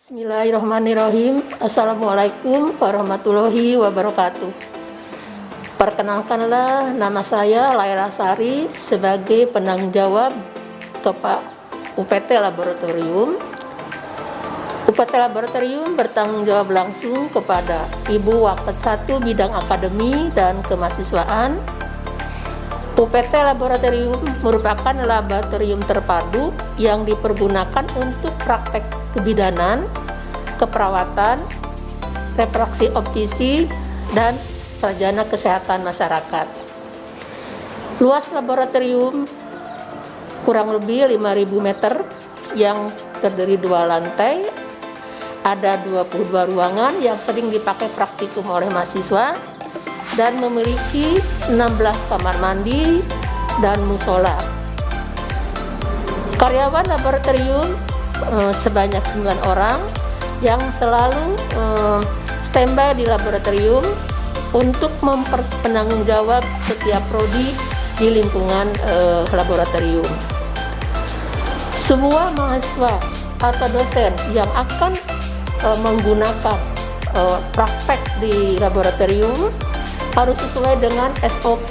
Bismillahirrahmanirrahim. Assalamualaikum warahmatullahi wabarakatuh. Perkenalkanlah, nama saya Laila Sari sebagai penanggung jawab UPT Laboratorium. UPT Laboratorium bertanggung jawab langsung kepada Ibu Waket 1 Bidang Akademi dan Kemahasiswaan. UPT Laboratorium merupakan laboratorium terpadu yang dipergunakan untuk praktek kebidanan, keperawatan, refraksi optisi, dan sarjana kesehatan masyarakat. Luas laboratorium kurang lebih 5.000 meter yang terdiri 2 lantai. Ada 22 ruangan yang sering dipakai praktikum oleh mahasiswa dan memiliki 16 kamar mandi dan musola. Karyawan laboratorium sebanyak 9 orang yang selalu standby di laboratorium untuk mempertanggung jawab setiap prodi di lingkungan laboratorium. Semua mahasiswa atau dosen yang akan menggunakan praktek di laboratorium harus sesuai dengan SOP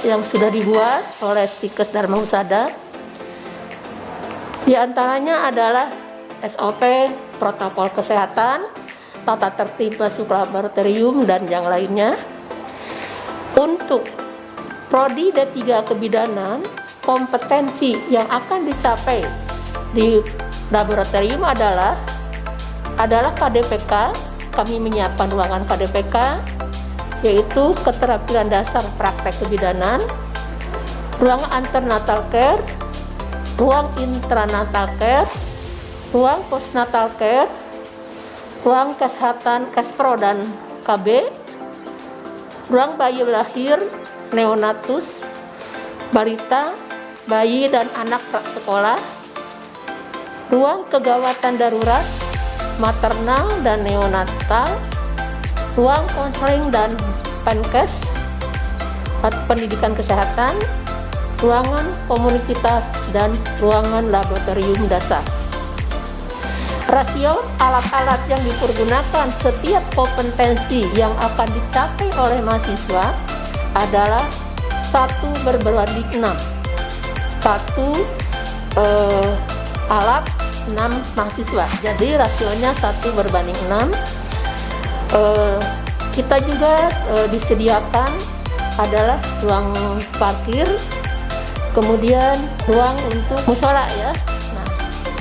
yang sudah dibuat oleh Stikes Dharma Husada. Di antaranya adalah SOP protokol kesehatan, tata tertib masuk laboratorium, dan yang lainnya. Untuk prodi D3 kebidanan, kompetensi yang akan dicapai di laboratorium adalah KDPK. Kami menyiapkan ruangan KDPK, yaitu keterampilan dasar praktek kebidanan, ruang antenatal care, ruang intranatal care, ruang postnatal care, ruang kesehatan Kespro dan KB, ruang bayi lahir, neonatus, balita, bayi dan anak prasekolah, ruang kegawatan darurat, maternal dan neonatal, ruang konseling dan penkes, pendidikan kesehatan, ruangan komunitas, dan ruangan laboratorium dasar. Rasio alat-alat yang dipergunakan setiap kompetensi yang akan dicapai oleh mahasiswa adalah 1:6. 1 alat 6 mahasiswa. Jadi rasionya 1:6. Kita juga disediakan adalah ruang parkir, kemudian ruang untuk musola ya. Nah,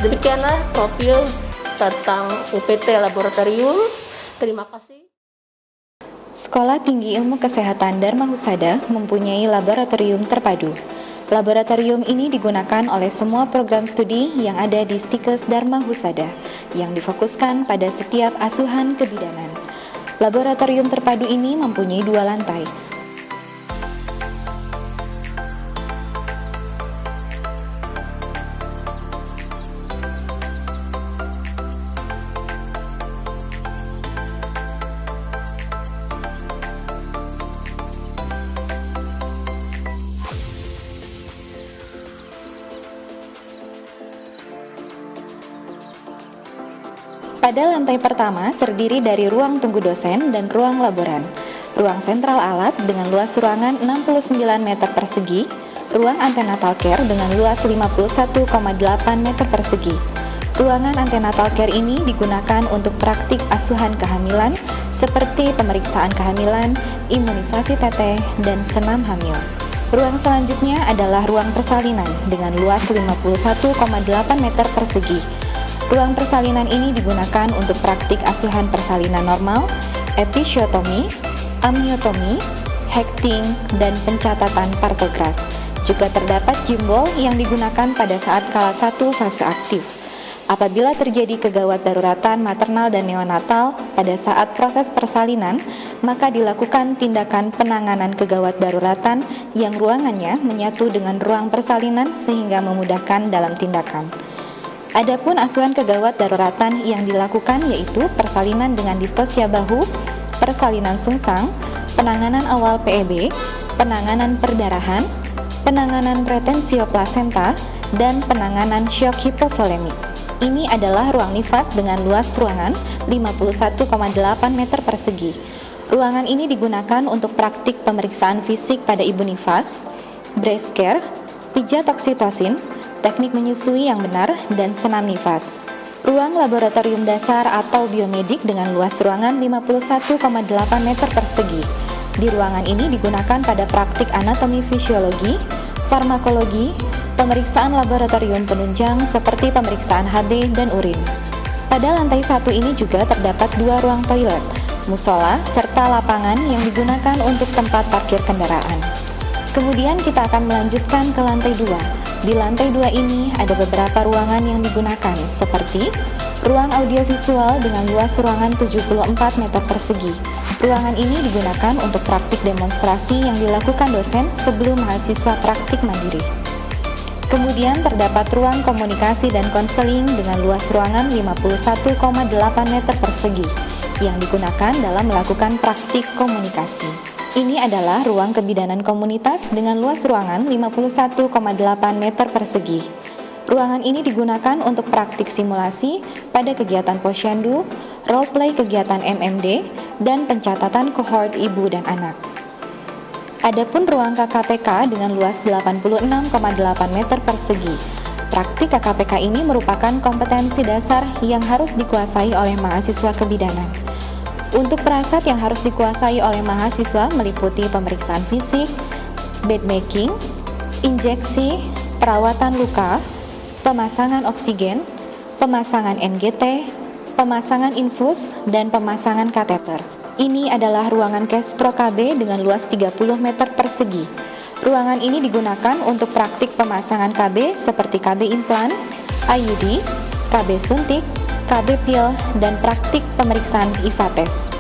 demikianlah profil tentang UPT Laboratorium. Terima kasih. Sekolah Tinggi Ilmu Kesehatan Dharma Husada mempunyai laboratorium terpadu. Laboratorium ini digunakan oleh semua program studi yang ada di Stikes Dharma Husada yang difokuskan pada setiap asuhan kebidanan. Laboratorium terpadu ini mempunyai 2 lantai. Pada lantai pertama terdiri dari ruang tunggu dosen dan ruang laboran, ruang sentral alat dengan luas ruangan 69 meter persegi, ruang antenatal care dengan luas 51,8 meter persegi. Ruangan antenatal care ini digunakan untuk praktik asuhan kehamilan seperti pemeriksaan kehamilan, imunisasi teteh, dan senam hamil. Ruang selanjutnya adalah ruang persalinan dengan luas 51,8 meter persegi. Ruang persalinan ini digunakan untuk praktik asuhan persalinan normal, episiotomi, amniotomi, hekting, dan pencatatan partograf. Juga terdapat gimbal yang digunakan pada saat kala 1 fase aktif. Apabila terjadi kegawat daruratan maternal dan neonatal pada saat proses persalinan, maka dilakukan tindakan penanganan kegawat daruratan yang ruangannya menyatu dengan ruang persalinan sehingga memudahkan dalam tindakan. Adapun asuhan kegawat daruratan yang dilakukan yaitu persalinan dengan distosia bahu, persalinan sungsang, penanganan awal PEB, penanganan perdarahan, penanganan retensio plasenta, dan penanganan shock hipovolemik. Ini adalah ruang nifas dengan luas ruangan 51,8 meter persegi. Ruangan ini digunakan untuk praktik pemeriksaan fisik pada ibu nifas, breast care, pijat oksitosin, teknik menyusui yang benar, dan senam nifas. Ruang laboratorium dasar atau biomedik dengan luas ruangan 51,8 meter persegi. Di ruangan ini digunakan pada praktik anatomi fisiologi, farmakologi, pemeriksaan laboratorium penunjang seperti pemeriksaan HB dan urin. Pada lantai 1 ini juga terdapat 2 ruang toilet, musola, serta lapangan yang digunakan untuk tempat parkir kendaraan. Kemudian kita akan melanjutkan ke lantai 2. Di lantai 2 ini ada beberapa ruangan yang digunakan seperti ruang audiovisual dengan luas ruangan 74 meter persegi. Ruangan ini digunakan untuk praktik demonstrasi yang dilakukan dosen sebelum mahasiswa praktik mandiri. Kemudian terdapat ruang komunikasi dan konseling dengan luas ruangan 51,8 meter persegi yang digunakan dalam melakukan praktik komunikasi. Ini adalah ruang kebidanan komunitas dengan luas ruangan 51,8 meter persegi. Ruangan ini digunakan untuk praktik simulasi pada kegiatan posyandu, role-play kegiatan MMD, dan pencatatan kohort ibu dan anak. Adapun ruang KKPK dengan luas 86,8 meter persegi. Praktik KKPK ini merupakan kompetensi dasar yang harus dikuasai oleh mahasiswa kebidanan. Untuk perasat yang harus dikuasai oleh mahasiswa meliputi pemeriksaan fisik, bed making, injeksi, perawatan luka, pemasangan oksigen, pemasangan NGT, pemasangan infus, dan pemasangan kateter. Ini adalah ruangan Kespro KB dengan luas 30 meter persegi. Ruangan ini digunakan untuk praktik pemasangan KB seperti KB implan, IUD, KB suntik, KB pil, dan praktik pemeriksaan IVA tes.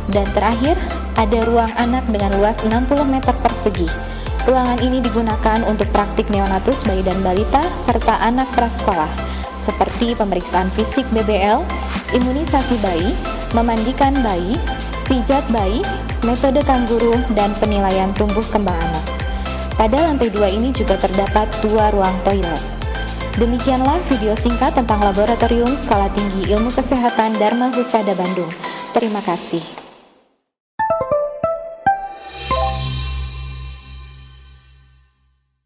Dan terakhir, ada ruang anak dengan luas 60 meter persegi. Ruangan ini digunakan untuk praktik neonatus bayi dan balita serta anak prasekolah, seperti pemeriksaan fisik BBL, imunisasi bayi, memandikan bayi, pijat bayi, metode kangguru, dan penilaian tumbuh kembang anak. Pada lantai 2 ini juga terdapat 2 ruang toilet. Demikianlah video singkat tentang Laboratorium Sekolah Tinggi Ilmu Kesehatan Dharma Husada Bandung. Terima kasih.